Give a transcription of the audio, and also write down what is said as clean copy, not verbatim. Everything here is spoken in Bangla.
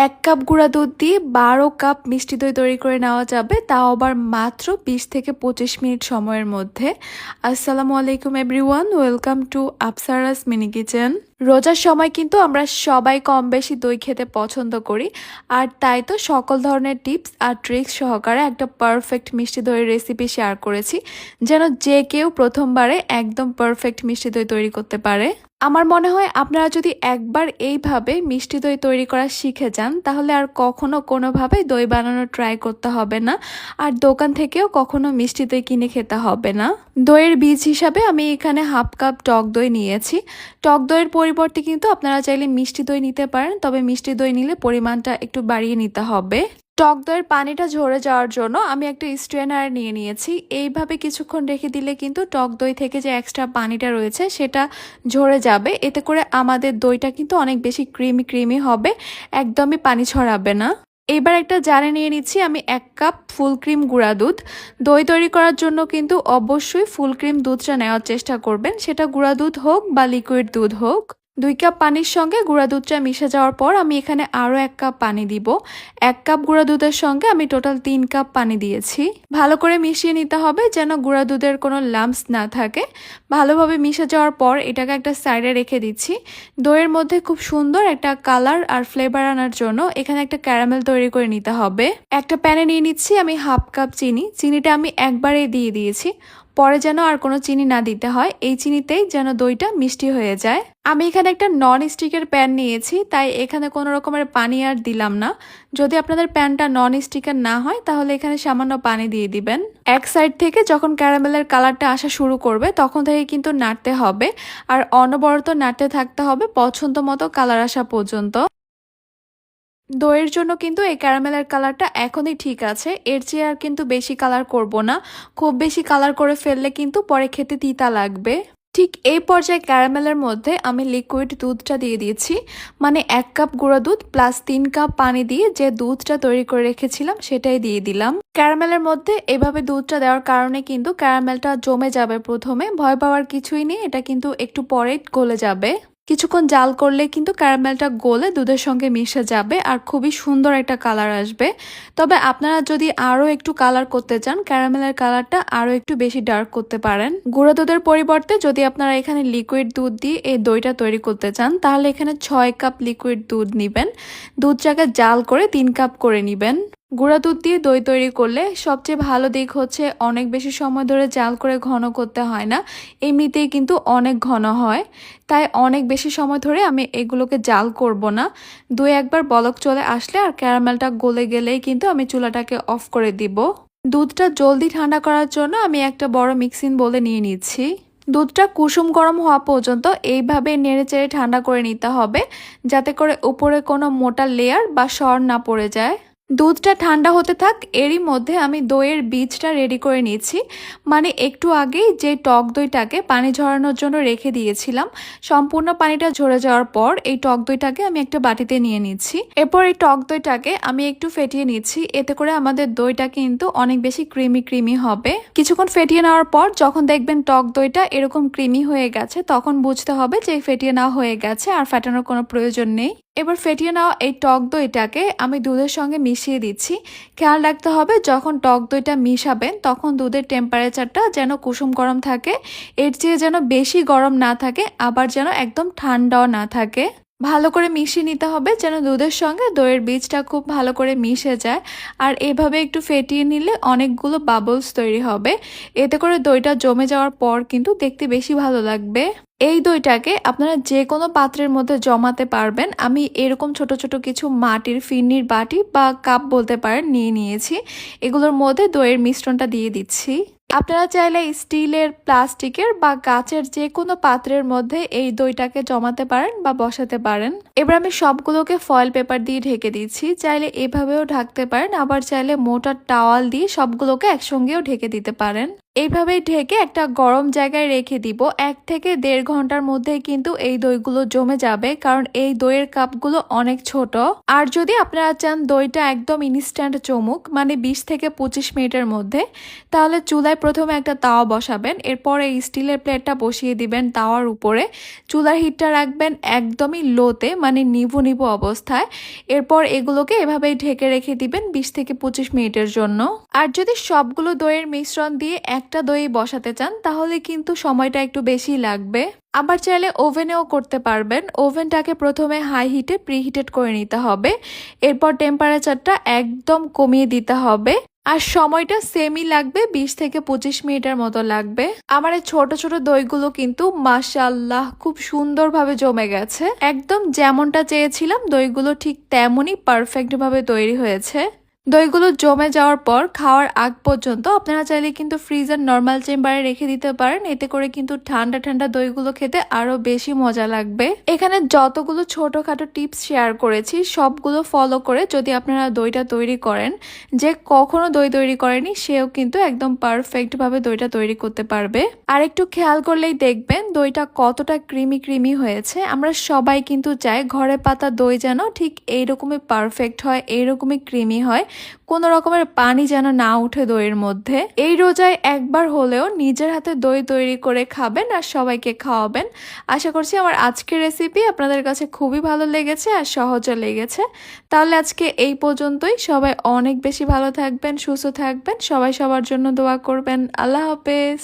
1 কাপ গুঁড়া দুধ দিয়ে 12 কাপ মিষ্টি দই তৈরি করে নেওয়া যাবে, তাও আবার মাত্র 20 থেকে 25 মিনিট সময়ের মধ্যে। আসসালামু আলাইকুম everyone, welcome to Afsara's mini kitchen. রোজার সময় কিন্তু আমরা সবাই কম বেশি দই খেতে পছন্দ করি, আর তাই তো সকল ধরনের টিপস আর ট্রিক্স সহকারে একটা পারফেক্ট মিষ্টি দইয়ের রেসিপি শেয়ার করেছি, যেন যে কেউ প্রথমবারে একদম পারফেক্ট মিষ্টি দই তৈরি করতে পারে। আমার মনে হয় আপনারা যদি একবার এইভাবে মিষ্টি দই তৈরি করা শিখে যান, তাহলে আর কখনো কোনোভাবেই দই বানানোর ট্রাই করতে হবে না, আর দোকান থেকেও কখনো মিষ্টি দই কিনে খেতে হবে না। দইয়ের বীজ হিসাবে আমি এখানে হাফ কাপ টক দই নিয়েছি। টক দইয়ের পরিবর্তে কিন্তু আপনারা চাইলে মিষ্টি দই নিতে পারেন, তবে মিষ্টি দই নিলে পরিমাণটা একটু বাড়িয়ে নিতে হবে। টক দইয়ের পানিটা ঝরে যাওয়ার জন্য আমি একটা স্ট্রেনার নিয়ে নিয়েছি। এইভাবে কিছুক্ষণ রেখে দিলে কিন্তু টক দই থেকে যে এক্সট্রা পানিটা রয়েছে সেটা ঝরে যাবে, এতে করে আমাদের দইটা কিন্তু অনেক বেশি ক্রিমি হবে, একদমই পানি ছড়াবে না। এবার একটা জারে নিয়ে নিচ্ছি আমি 1 কাপ ফুল ক্রিম গুঁড়া দুধ। দই তৈরি করার জন্য কিন্তু অবশ্যই ফুল ক্রিম দুধটা নেওয়ার চেষ্টা করবেন, সেটা গুঁড়া দুধ হোক বা লিকুইড দুধ হোক। 2 কাপ পানির সঙ্গে গুঁড়া দুধটা মিশে যাওয়ার পর আমি এখানে আরও 1 কাপ পানি দিব। 1 কাপ গুঁড়া দুধের সঙ্গে আমি টোটাল 3 কাপ পানি দিয়েছি। ভালো করে মিশিয়ে নিতে হবে যেন গুঁড়া দুধের কোনো লাম্পস না থাকে। ভালোভাবে মিশে যাওয়ার পর এটাকে একটা সাইডে রেখে দিচ্ছি। দইয়ের মধ্যে খুব সুন্দর একটা কালার আর ফ্লেভার আনার জন্য এখানে একটা ক্যারামেল তৈরি করে নিতে হবে। একটা প্যানে নিয়ে নিচ্ছি আমি হাফ কাপ চিনি। চিনিটা আমি একবারেই দিয়ে দিয়েছি, পরে যেন আর কোনো চিনি না দিতে হয়, এই চিনিতেই যেন দইটা মিষ্টি হয়ে যায়। আমি এখানে একটা নন স্টিকের প্যান নিয়েছি, তাই এখানে কোনো রকমের পানি আর দিলাম না। যদি আপনাদের প্যানটা নন স্টিকের না হয় তাহলে এখানে সামান্য পানি দিয়ে দিবেন। এক সাইড থেকে যখন ক্যারামেলের কালারটা আসা শুরু করবে তখন থেকে কিন্তু নাড়তে হবে, আর অনবরত নাড়তে থাকতে হবে পছন্দ মতো কালার আসা পর্যন্ত। দইয়ের জন্য কিন্তু এই ক্যারামেলের কালারটা এখনই ঠিক আছে, এর চেয়ে আর কিন্তু বেশি কালার করব না। খুব বেশি কালার করে ফেললে কিন্তু পরে খেতে তিতা লাগবে। ঠিক এই পর্যায়ে ক্যারামেলের মধ্যে আমি লিকুইড দুধটা দিয়ে দিয়েছি, মানে 1 কাপ গুঁড়ো দুধ প্লাস 3 কাপ পানি দিয়ে যে দুধটা তৈরি করে রেখেছিলাম সেটাই দিয়ে দিলাম। ক্যারামেলের মধ্যে এভাবে দুধটা দেওয়ার কারণে কিন্তু ক্যারামেলটা জমে যাবে, প্রথমে ভয় পাওয়ার কিছুই নেই, এটা কিন্তু একটু পরেই গলে যাবে। কিছুক্ষণ জাল করলে কিন্তু ক্যারামেলটা গলে দুধের সঙ্গে মিশে যাবে আর খুবই সুন্দর একটা কালার আসবে। তবে আপনারা যদি আরও একটু কালার করতে চান, ক্যারামেলের কালারটা আরও একটু বেশি ডার্ক করতে পারেন। গুঁড়ো দুধের পরিবর্তে যদি আপনারা এখানে লিকুইড দুধ দিয়ে এই দইটা তৈরি করতে চান, তাহলে এখানে 6 কাপ লিকুইড দুধ নেবেন। দুধটাকে জাল করে 3 কাপ করে নেবেন। গুঁড়া দুধ দিয়ে দই তৈরি করলে সবচেয়ে ভালো দিক হচ্ছে অনেক বেশি সময় ধরে জাল করে ঘন করতে হয় না, এমনিতেই কিন্তু অনেক ঘন হয়। তাই অনেক বেশি সময় ধরে আমি এগুলোকে জাল করব না। 2-1 বার বলক চলে আসলে আর ক্যারামেলটা গলে গেলেই কিন্তু আমি চুলাটাকে অফ করে দিব। দুধটা জলদি ঠান্ডা করার জন্য আমি একটা বড় মিক্সিং বোলে নিয়ে নিচ্ছি। দুধটা কুসুম গরম হওয়া পর্যন্ত এইভাবে নেড়েচেড়ে ঠান্ডা করে নিতে হবে, যাতে করে উপরে কোনো মোটা লেয়ার বা সর না পড়ে যায়। দুধটা ঠান্ডা হতে থাক, এরই মধ্যে আমি দইয়ের বীজটা রেডি করে নিয়েছি। মানে একটু আগেই যে টক দইটাকে পানি ঝরানোর জন্য রেখে দিয়েছিলাম, সম্পূর্ণ পানিটা ঝরে যাওয়ার পর এই টক দইটাকে আমি একটা বাটিতে নিয়ে নিচ্ছি। এরপর এই টক দইটাকে আমি একটু ফেটিয়ে নিচ্ছি, এতে করে আমাদের দইটা কিন্তু অনেক বেশি ক্রিমি হবে। কিছুক্ষণ ফেটিয়ে নেওয়ার পর যখন দেখবেন টক দইটা এরকম ক্রিমি হয়ে গেছে, তখন বুঝতে হবে যে ফেটিয়ে নেওয়া হয়ে গেছে, আর ফেটানোর কোনো প্রয়োজন নেই। এবার ফেটিয়ে নেওয়া এই টক দইটাকে আমি দুধের সঙ্গে মিশিয়ে দিচ্ছি। খেয়াল রাখতে হবে যখন টক দইটা মিশাবেন তখন দুধের টেম্পারেচারটা যেন কুসুম গরম থাকে, এর চেয়ে যেন বেশি গরম না থাকে, আবার যেন একদম ঠান্ডাও না থাকে। ভালো করে মিশিয়ে নিতে হবে যেন দুধের সঙ্গে দইয়ের বীজটা খুব ভালো করে মিশে যায়। আর এভাবে একটু ফেটিয়ে নিলে অনেকগুলো বাবলস তৈরি হবে, এতে করে দইটা জমে যাওয়ার পর কিন্তু দেখতে বেশি ভালো লাগবে। এই দইটাকে আপনারা যে কোনো পাত্রের মধ্যে জমাতে পারবেন। আমি এরকম ছোট ছোট কিছু মাটির ফিরনির বাটি বা কাপ বলতে পারেন নিয়ে নিয়েছি, এগুলোর মধ্যে দইয়ের মিশ্রণটা দিয়ে দিচ্ছি। আপনারা চাইলে স্টিলের, প্লাস্টিকের বা কাচের যে কোনো পাত্রের মধ্যে এই দইটাকে জমাতে পারেন বা বসাতে পারেন। এবার আমি সবগুলোকে ফয়েল পেপার দিয়ে ঢেকে দিচ্ছি, চাইলে এভাবেও ঢাকতে পারেন, আবার চাইলে মোটা টাওয়াল দিয়ে সবগুলোকে একসঙ্গেও ঢেকে দিতে পারেন। এইভাবেই ঢেকে একটা গরম জায়গায় রেখে দিব। 1 থেকে 1.5 ঘন্টার মধ্যে কিন্তু এই দইগুলো জমে যাবে, কারণ এই দইয়ের কাপগুলো অনেক ছোট। আর যদি আপনারা চান দইটা একদম ইনস্ট্যান্ট চমুক, মানে 20 থেকে 25 মিনিটের মধ্যে, তাহলে চুলায় প্রথমে একটা তাওয়া বসাবেন। এরপর এই স্টিলের প্লেটটা বসিয়ে দিবেন তাওয়ার উপরে। চুলার হিটটা রাখবেন একদমই লোতে, মানে নিভু নিভু অবস্থায়। এরপর এগুলোকে এভাবেই ঢেকে রেখে দিবেন 20 থেকে 25 মিনিটের জন্য। আর যদি সবগুলো দইয়ের মিশ্রণ দিয়ে একটা দই বসাতে চান তাহলে কিন্তু সময়টা একটু বেশি লাগবে। আবার চাইলে ওভেনেও করতে পারবেন। ওভেনটাকে প্রথমে হাই হিটে প্রিহিটেড করে নিতে হবে। এরপর টেম্পারেচারটা একদম কমিয়ে দিতে হবে। আর সময়টা সেমই লাগবে, 20 থেকে 25 মিনিটের মতো লাগবে। আমার এই ছোট ছোট দইগুলো কিন্তু মাশাআল্লাহ খুব সুন্দরভাবে জমে গেছে। একদম যেমনটা চেয়েছিলাম দইগুলো ঠিক তেমনই পারফেক্ট ভাবে তৈরি হয়েছে। দইগুলো জমে যাওয়ার পর খাওয়ার আগ পর্যন্ত আপনারা চাইলে কিন্তু ফ্রিজের নর্মাল চেম্বারে রেখে দিতে পারেন। এতে করে কিন্তু ঠান্ডা ঠান্ডা দইগুলো খেতে আরো বেশি মজা লাগবে। এখানে যতগুলো ছোটখাটো টিপস শেয়ার করেছি সবগুলো ফলো করে যদি আপনারা দইটা তৈরি করেন, যে কখনো দই তৈরি করেনি সেও কিন্তু একদম পারফেক্ট ভাবে দইটা তৈরি করতে পারবে। আর একটু খেয়াল করলেই দেখবেন দইটা কতটা ক্রিমি ক্রিমি হয়েছে। আমরা সবাই কিন্তু চাই ঘরে পাতা দই যেন ঠিক এইরকমই পারফেক্ট হয়, এইরকমই ক্রিমি হয়, কোনো রকমের পানি যেন না উঠে দইয়ের মধ্যে। এই রোজায় একবার হলেও নিজের হাতে দই তৈরি করে খাবেন আর সবাইকে খাওয়াবেন। আশা করছি আমার আজকের রেসিপি আপনাদের কাছে খুবই ভালো লেগেছে আর সহজও লেগেছে। তাহলে আজকে এই পর্যন্তই। সবাই অনেক বেশি ভালো থাকবেন, সুস্থ থাকবেন। সবাই সবার জন্য দোয়া করবেন। আল্লাহ হাফেজ।